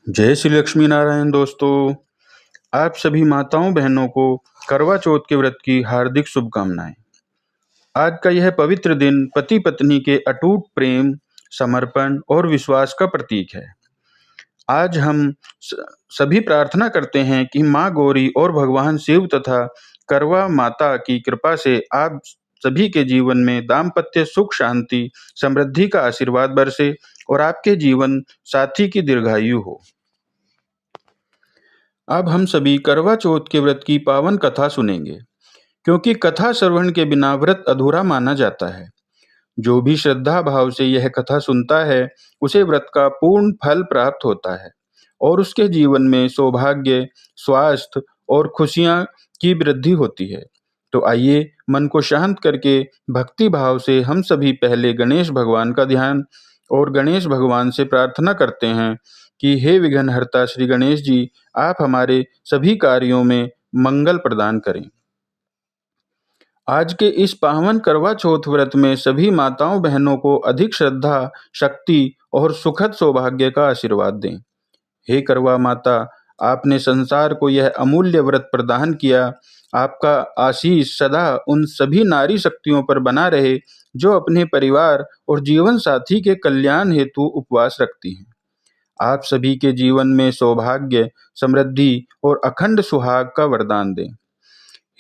जय श्री लक्ष्मी नारायण दोस्तों। आप सभी माताओं बहनों को करवा चौथ के व्रत की हार्दिक शुभकामनाएं। आज का यह पवित्र दिन पति पत्नी के अटूट प्रेम, समर्पण और विश्वास का प्रतीक है। आज हम सभी प्रार्थना करते हैं कि माँ गौरी और भगवान शिव तथा करवा माता की कृपा से आप सभी के जीवन में दाम्पत्य सुख, शांति, समृद्धि का आशीर्वाद बरसे और आपके जीवन साथी की दीर्घायु हो। अब हम सभी करवा चौथ के व्रत की पावन कथा सुनेंगे, क्योंकि कथा श्रवण के बिना व्रत अधूरा माना जाता है। जो भी श्रद्धा भाव से यह कथा सुनता है, उसे व्रत का पूर्ण फल प्राप्त होता है और उसके जीवन में सौभाग्य, स्वास्थ्य और खुशियां की वृद्धि होती है। तो आइए मन को शांत करके भक्ति भाव से हम सभी पहले गणेश भगवान का ध्यान और गणेश भगवान से प्रार्थना करते हैं कि हे विघ्नहर्ता श्री गणेश जी, आप हमारे सभी कार्यों में मंगल प्रदान करें। आज के इस पावन करवा चौथ व्रत में सभी माताओं बहनों को अधिक श्रद्धा, शक्ति और सुखद सौभाग्य का आशीर्वाद दें। हे करवा माता, आपने संसार को यह अमूल्य व्रत प्रदान किया। आपका आशीष सदा उन सभी नारी शक्तियों पर बना रहे जो अपने परिवार और जीवन साथी के कल्याण हेतु उपवास रखती हैं। आप सभी के जीवन में सौभाग्य, समृद्धि और अखंड सुहाग का वरदान दें।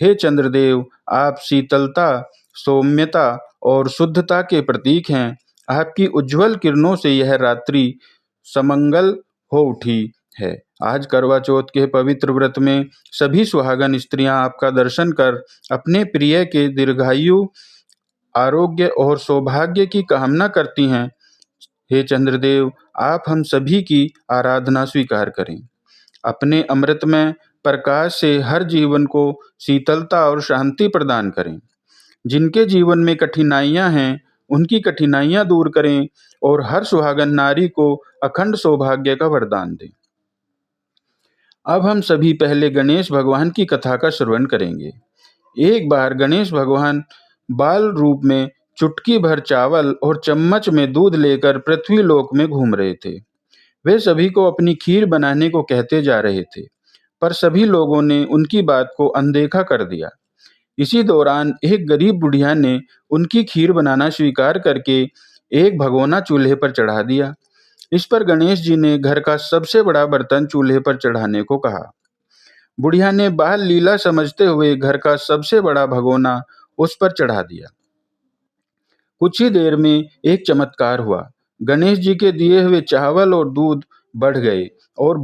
हे चंद्रदेव, आप शीतलता, सौम्यता और शुद्धता के प्रतीक हैं। आपकी उज्जवल किरणों से यह रात्रि समंगल हो उठी है। आज करवा चौथ के पवित्र व्रत में सभी सुहागन स्त्रियां आपका दर्शन कर अपने प्रिय के दीर्घायु, आरोग्य और सौभाग्य की कामना करती हैं। हे चंद्रदेव, आप हम सभी की आराधना स्वीकार करें। अपने अमृतमय प्रकाश से हर जीवन को शीतलता और शांति प्रदान करें। जिनके जीवन में कठिनाइयां हैं, उनकी कठिनाइयां दूर करें और हर सुहागन नारी को अखंड सौभाग्य का वरदान दें। अब हम सभी पहले गणेश भगवान की कथा का श्रवण करेंगे। एक बार गणेश भगवान बाल रूप में चुटकी भर चावल और चम्मच में दूध लेकर पृथ्वी लोक में घूम रहे थे। वे सभी को अपनी खीर बनाने को कहते जा रहे थे, पर सभी लोगों ने उनकी बात को अनदेखा कर दिया। इसी दौरान एक गरीब बुढ़िया ने उनकी खीर बनाना स्वीकार करके एक भगोना चूल्हे पर चढ़ा दिया। इस पर गणेश जी ने घर का सबसे बड़ा बर्तन चूल्हे पर चढ़ाने को कहा। बुढ़िया ने बाल लीला समझते हुए घर का सबसे बड़ा भगोना उस पर चढ़ा दिया। कुछ ही देर में एक चमत्कार हुआ। गणेश जी के दिए हुए चावल और दूध बढ़ गए और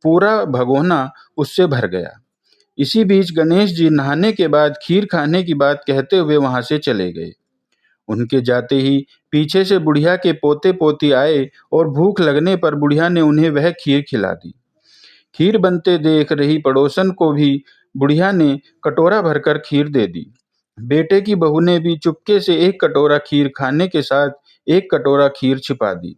पूरा भगोना उससे भर गया। इसी बीच गणेश जी नहाने के बाद खीर खाने की बात कहते हुए वहां से चले गए। उनके जाते ही पीछे से बुढ़िया के पोते पोती आए और भूख लगने पर बुढ़िया ने उन्हें वह खीर खिला दी। खीर बनते देख रही पड़ोसन को भी बुढ़िया ने कटोरा भरकर खीर दे दी। बेटे की बहू ने भी चुपके से एक कटोरा खीर खाने के साथ एक कटोरा खीर छिपा दी।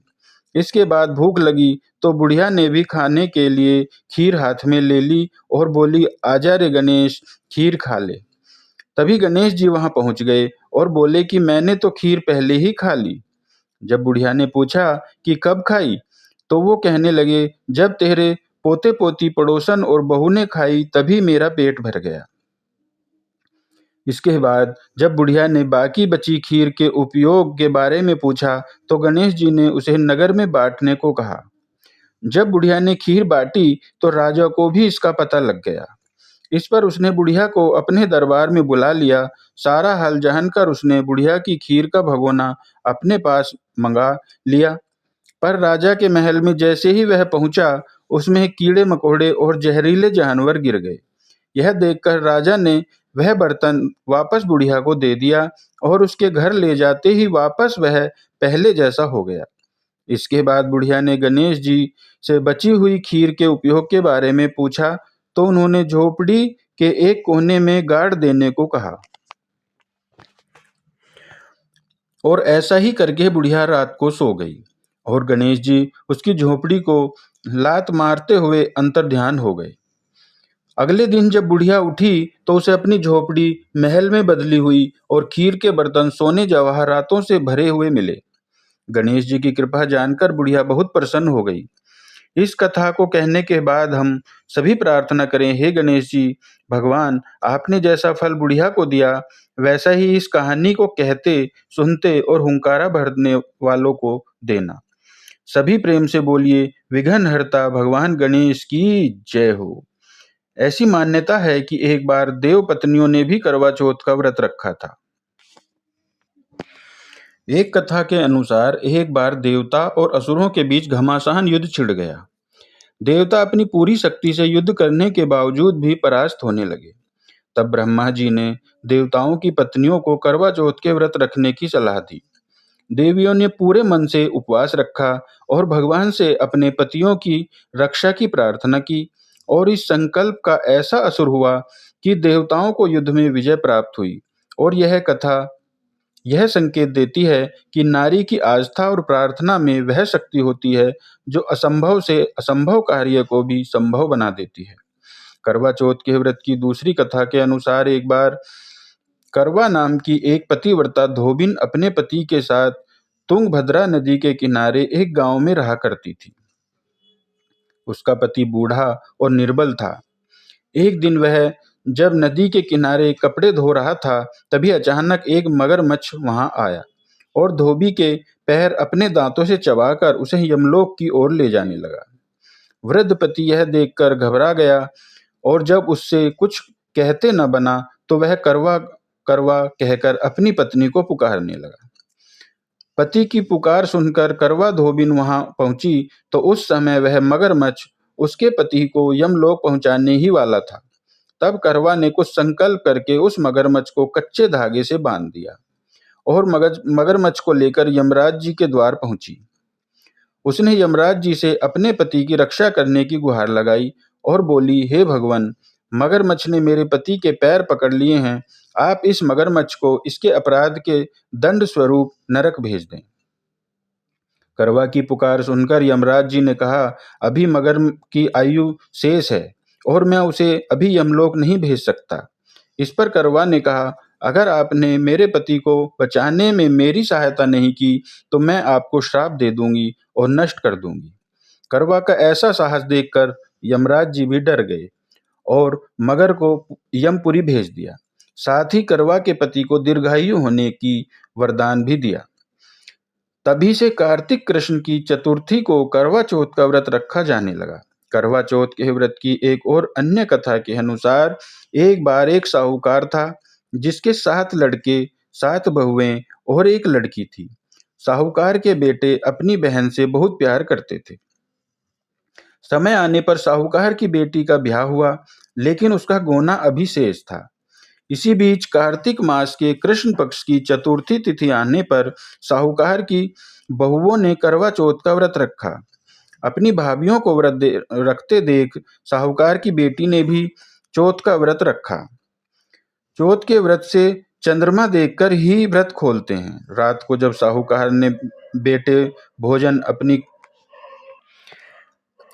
इसके बाद भूख लगी तो बुढ़िया ने भी खाने के लिए खीर हाथ में ले ली और बोली, आजा रे गणेश, खीर खा ले। तभी गणेश जी वहां पहुंच गए और बोले कि मैंने तो खीर पहले ही खा ली। जब बुढ़िया ने पूछा कि कब खाई, तो वो कहने लगे, जब तेरे पोते पोती पड़ोसन और बहू ने खाई तभी मेरा पेट भर गया। इसके बाद जब बुढ़िया ने बाकी बची खीर के उपयोग के बारे में पूछा तो गणेश जी ने उसे नगर में बांटने को कहा। जब बुढ़िया ने खीर बांटी तो राजा को भी इसका पता लग गया। इस पर उसने बुढ़िया को अपने दरबार में बुला लिया। सारा हाल जानकर उसने बुढ़िया की खीर का भगोना अपने पास मंगा लिया। पर राजा के महल में जैसे ही वह पहुंचा, उसमें कीड़े मकोड़े और जहरीले जानवर गिर गए। यह देखकर राजा ने वह बर्तन वापस बुढ़िया को दे दिया और उसके घर ले जाते ही वापस वह पहले जैसा हो गया। इसके बाद बुढ़िया ने गणेश जी से बची हुई खीर के उपयोग के बारे में पूछा तो उन्होंने झोपड़ी के एक कोने में गाड़ देने को कहा। और ऐसा ही करके बुढ़िया रात को सो गई और गणेश जी उसकी झोपड़ी को लात मारते हुए अंतर्ध्यान हो गए। अगले दिन जब बुढ़िया उठी तो उसे अपनी झोपड़ी महल में बदली हुई और खीर के बर्तन सोने जवाहरातों से भरे हुए मिले। गणेश जी की कृपा जानकर बुढ़िया बहुत प्रसन्न हो गई। इस कथा को कहने के बाद हम सभी प्रार्थना करें, हे गणेश जी, भगवान, आपने जैसा फल बुढ़िया को दिया, वैसा ही इस कहानी को कहते, सुनते और हुंकारा भरने वालों को देना। सभी प्रेम से बोलिए, विघ्नहर्ता भगवान गणेश की जय हो। ऐसी मान्यता है कि एक बार देव पत्नियों ने भी करवा चौथ का व्रत रखा था। एक कथा के अनुसार एक बार देवता और असुरों के बीच घमासान युद्ध छिड़ गया। देवता अपनी पूरी शक्ति से युद्ध करने के बावजूद भी परास्त होने लगे। तब ब्रह्मा जी ने देवताओं की पत्नियों को करवा चौथ के व्रत रखने की सलाह दी। देवियों ने पूरे मन से उपवास रखा और भगवान से अपने पतियों की रक्षा की प्रार्थना की, और इस संकल्प का ऐसा असर हुआ कि देवताओं को युद्ध में विजय प्राप्त हुई। और यह कथा यह संकेत देती है कि नारी की आस्था और प्रार्थना में वह शक्ति होती है जो असंभव से असंभव कार्य को भी संभव बना देती है। करवा चौथ के व्रत की दूसरी कथा के अनुसार एक बार करवा नाम की एक पतिव्रता धोबिन अपने पति के साथ तुंगभद्रा नदी के किनारे एक गांव में रहा करती थी। उसका पति बूढ़ा और निर्बल था। एक दिन वह जब नदी के किनारे कपड़े धो रहा था, तभी अचानक एक मगरमच्छ वहां आया और धोबी के पैर अपने दांतों से चबाकर उसे यमलोक की ओर ले जाने लगा। वृद्ध पति यह देखकर घबरा गया और जब उससे कुछ कहते न बना तो वह करवा करवा कहकर अपनी पत्नी को पुकारने लगा। पति की पुकार सुनकर करवा धोबिन वहां पहुंची तो उस समय वह मगरमच्छ उसके पति को यमलोक पहुंचाने ही वाला था। तब करवा ने कुछ संकल्प करके उस मगरमच्छ को कच्चे धागे से बांध दिया और मगरमच्छ को लेकर यमराज जी के द्वार पहुंची। उसने यमराज जी से अपने पति की रक्षा करने की गुहार लगाई और बोली, हे भगवान, मगरमच्छ ने मेरे पति के पैर पकड़ लिए हैं। आप इस मगरमच्छ को इसके अपराध के दंड स्वरूप नरक भेज दें। करवा की पुकार सुनकर यमराज जी ने कहा, अभी मगर की आयु शेष है और मैं उसे अभी यमलोक नहीं भेज सकता। इस पर करवा ने कहा, अगर आपने मेरे पति को बचाने में मेरी सहायता नहीं की तो मैं आपको श्राप दे दूंगी और नष्ट कर दूंगी। करवा का ऐसा साहस देखकर यमराज जी भी डर गए और मगर को यमपुरी भेज दिया। साथ ही करवा के पति को दीर्घायु होने की वरदान भी दिया। तभी से कार्तिक कृष्ण की चतुर्थी को करवा चौथ का व्रत रखा जाने लगा। करवा चौथ के व्रत की एक और अन्य कथा के अनुसार एक बार एक साहूकार था जिसके 7 लड़के, 7 बहुएं और एक लड़की थी। साहूकार के बेटे अपनी बहन से बहुत प्यार करते थे। समय आने पर साहूकार की बेटी का ब्याह हुआ, लेकिन उसका गोना अभी शेष था। इसी बीच कार्तिक मास के कृष्ण पक्ष की चतुर्थी तिथि आने पर साहूकार की बहुओं ने करवा चौथ का व्रत रखा। अपनी भाभियों को रखते देख साहूकार की बेटी ने भी चौथ का व्रत रखा। चौथ के व्रत से चंद्रमा देखकर ही व्रत खोलते हैं। रात को जब साहूकार ने बेटे भोजन अपनी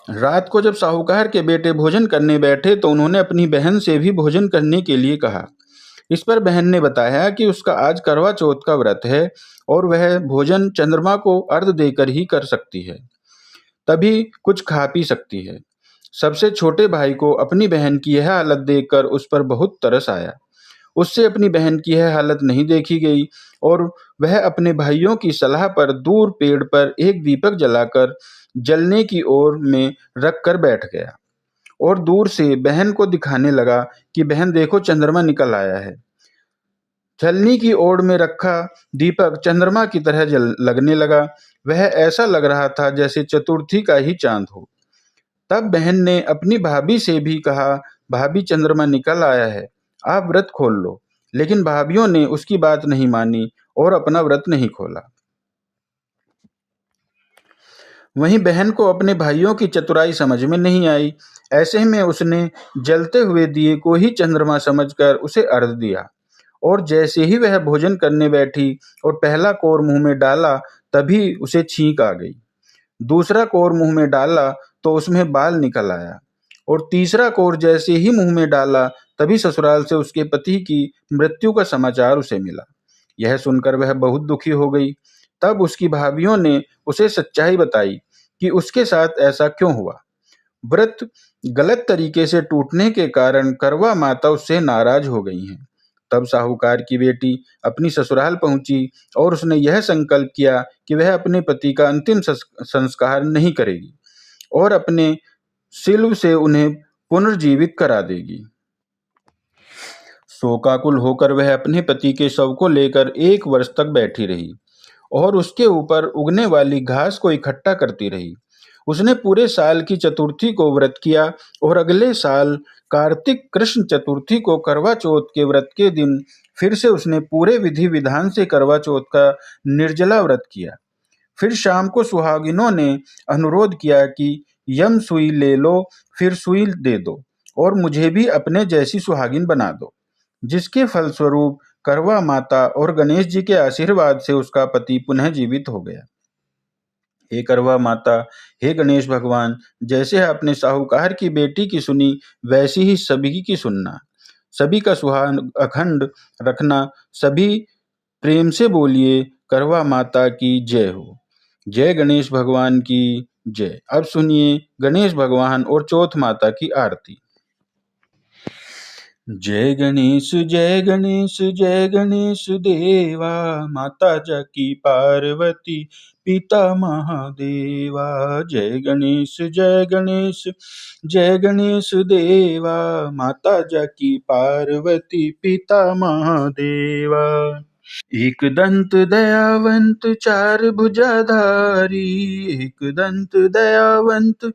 रात को जब साहूकार के बेटे भोजन करने बैठे तो उन्होंने अपनी बहन से भी भोजन करने के लिए कहा। इस पर बहन ने बताया कि उसका आज करवा चौथ का व्रत है और वह भोजन चंद्रमा को अर्घ देकर ही कर सकती है, तभी कुछ खा पी सकती है। सबसे छोटे भाई को अपनी बहन की यह हालत देखकर उस पर बहुत तरस आया। उससे अपनी बहन की यह हालत नहीं देखी गई और वह अपने भाइयों की सलाह पर दूर पेड़ पर एक दीपक जलाकर जलने की ओर में रख कर बैठ गया और दूर से बहन को दिखाने लगा कि बहन देखो, चंद्रमा निकल आया है। छलनी की ओर में रखा दीपक चंद्रमा की तरह लगने लगा। वह ऐसा लग रहा था जैसे चतुर्थी का ही चांद हो। तब बहन ने अपनी भाभी से भी कहा, भाभी, चंद्रमा निकल आया है, आप व्रत खोल लो। लेकिन भाभियों ने उसकी बात नहीं मानी और अपना व्रत नहीं खोला। वहीं बहन को अपने भाइयों की चतुराई समझ में नहीं आई। ऐसे में उसने जलते हुए दिए को ही चंद्रमा समझकर उसे अर्घ दिया और जैसे ही वह भोजन करने बैठी और पहला कोर मुंह में डाला, तभी उसे छींक आ गई। दूसरा कोर मुंह में डाला तो उसमें बाल निकल आया और तीसरा कोर जैसे ही मुंह में डाला, तभी ससुराल से उसके पति की मृत्यु का समाचार उसे मिला। यह सुनकर वह बहुत दुखी हो गई। तब उसकी भाभियों ने उसे सच्चाई बताई कि उसके साथ ऐसा क्यों हुआ। व्रत गलत तरीके से टूटने के कारण करवा माता उससे नाराज हो गई हैं। तब साहूकार की बेटी अपनी ससुराल पहुंची और उसने यह संकल्प किया कि वह अपने पति का अंतिम संस्कार नहीं करेगी और अपने शिल्प से उन्हें पुनर्जीवित करा देगी। शोकाकुल होकर वह अपने पति के शव को लेकर 1 वर्ष तक बैठी रही और उसके ऊपर उगने वाली घास को इकट्ठा करती रही। उसने पूरे साल की चतुर्थी को व्रत किया और अगले साल कार्तिक कृष्ण चतुर्थी को करवा चौथ के व्रत के दिन फिर से उसने पूरे विधि विधान से करवा चौथ का निर्जला व्रत किया। फिर शाम को सुहागिनों ने अनुरोध किया कि यम सुई ले लो, फिर सुई दे दो और मुझे भी अपने जैसी सुहागिन बना दो, जिसके फलस्वरूप करवा माता और गणेश जी के आशीर्वाद से उसका पति पुनः जीवित हो गया। हे करवा माता, हे गणेश भगवान, जैसे आपने साहूकार की बेटी की सुनी वैसी ही सभी की सुनना। सभी का सुहाग अखंड रखना। सभी प्रेम से बोलिए करवा माता की जय हो। जय गणेश भगवान की जय। अब सुनिए गणेश भगवान और चौथ माता की आरती। जय गणेश जय गणेश जय गणेश देवा, माता जाकी पार्वती पिता महादेवा। जय गणेश जय गणेश जय गणेश देवा, माता जाकी पार्वती पिता महादेवा। एक दंत दयावंत चार भुजाधारी, एक दंत दयावंत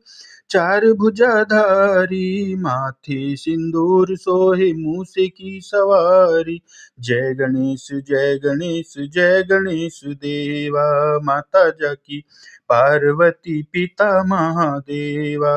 चार भुजाधारी, माथे सिंदूर सोहे मूसे की सवारी। जय गणेश जय गणेश जय गणेश देवा, माता जाकी पार्वती पिता महादेवा।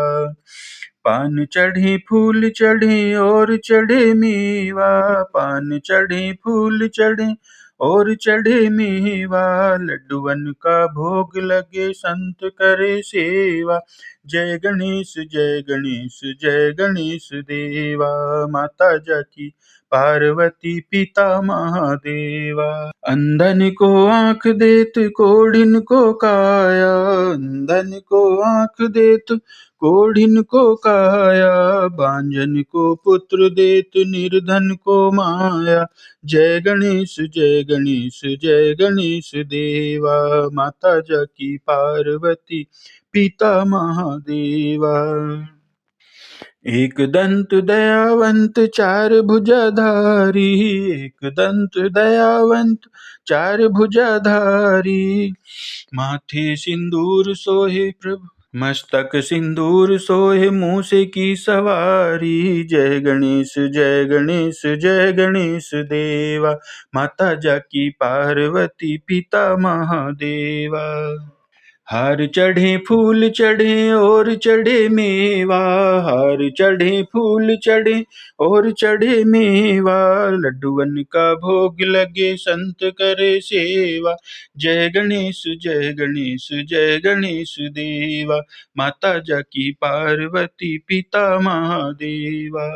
पान चढ़े फूल चढ़े और चढ़े मेवा, पान चढ़े फूल चढ़े और चढ़े मेवा, लड्डुअन का भोग लगे संत करे सेवा। जय गणेश जय गणेश जय गणेश देवा, माता जाकी पार्वती पिता महादेवा। अंधन को आंख देत कोढ़िन को काया, अंधन को आंख देत कोढ़िन को काया, बांझन को पुत्र देत निर्धन को माया। जय गणेश जय गणेश जय गणेश देवा, माता जाकी पार्वती पिता महादेवा। एक दंत दयावंत चार भुजाधारी, एक दंत दयावंत चार भुजाधारी, माथे सिंदूर सोहे प्रभु मस्तक सिंदूर सोहे मूसे की सवारी। जय गणेश जय गणेश जय गणेश देवा, माता जाकी पार्वती पिता महादेवा। हार चढ़े फूल चढ़े और चढ़े मेवा, हार चढ़े फूल चढ़े और चढ़े मेवा, लड्डुअन का भोग लगे संत करे सेवा। जय गणेश जय गणेश जय गणेश देवा, माता जाकी पार्वती पिता महादेवा।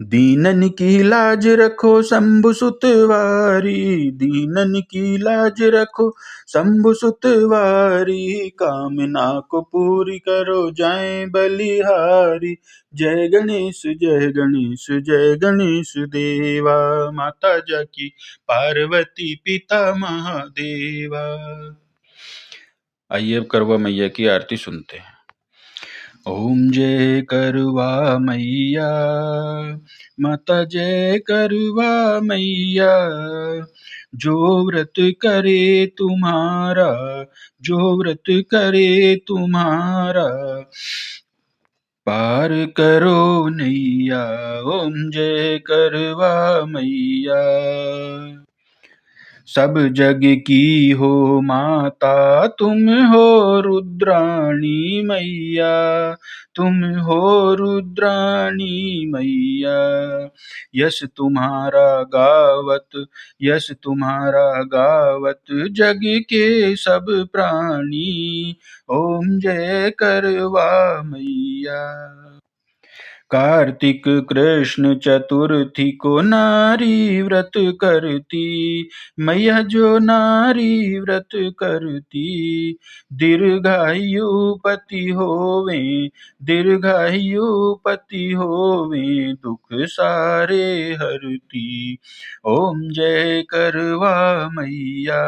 दीनन की लाज रखो शंभु सुतवारी, दीनन की लाज रखो शंभु सुतवारी, कामना को पूरी करो जाए बलिहारी। जय गणेश जय गणेश जय गणेश देवा, माता जाकी पार्वती पिता महादेवा। आइए अब करवा मैया की आरती सुनते हैं। ओम जय करवा मैया, माता जय करवा मैया, जो व्रत करे तुम्हारा, जो व्रत करे तुम्हारा, पार करो नैया। ओम जय करवा मैया। सब जग की हो माता तुम हो रुद्राणी मैया, तुम हो रुद्राणी मैया। यश तुम्हारा गावत, यश तुम्हारा गावत जग के सब प्राणी। ओम जय करवा मैया। कार्तिक कृष्ण चतुर्थी को नारी व्रत करती, मैया जो नारी व्रत करती, दीर्घायु पति होवे, दीर्घायु पति होवे, दुख सारे हरती। ओम जय करवा मैया,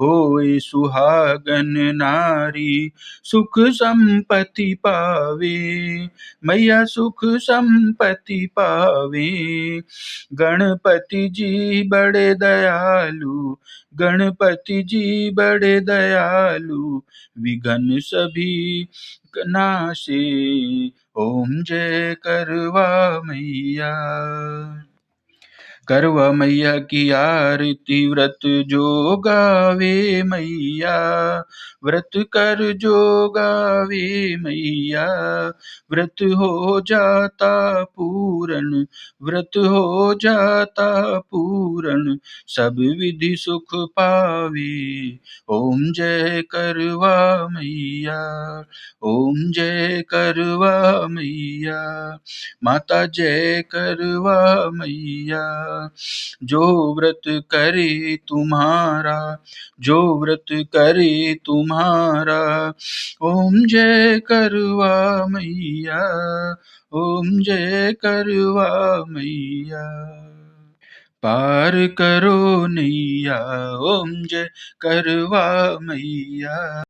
होए सुहागन नारी, सुख संपत्ति पावे, मैया सुख संपत्ति पावे। गणपति जी बड़े दयालु, गणपति जी बड़े दयालु, विघ्न सभी नाशे। ओम जय करवा मैया। करवा मैया की आरती व्रत जो गावे मैया, व्रत कर जो गावे मैया, व्रत हो जाता पूरन, व्रत हो जाता पूरन, सब विधि सुख पावे। ओम जय करवा मैया, ओम जय करवा मैया, माता जय करवा मैया। जो व्रत करे तुम्हारा, जो व्रत करे तुम्हारा, ओम जय करवा मैया, ओम जय करवा मैया। पार करो नैया, ओम जय करवा मैया।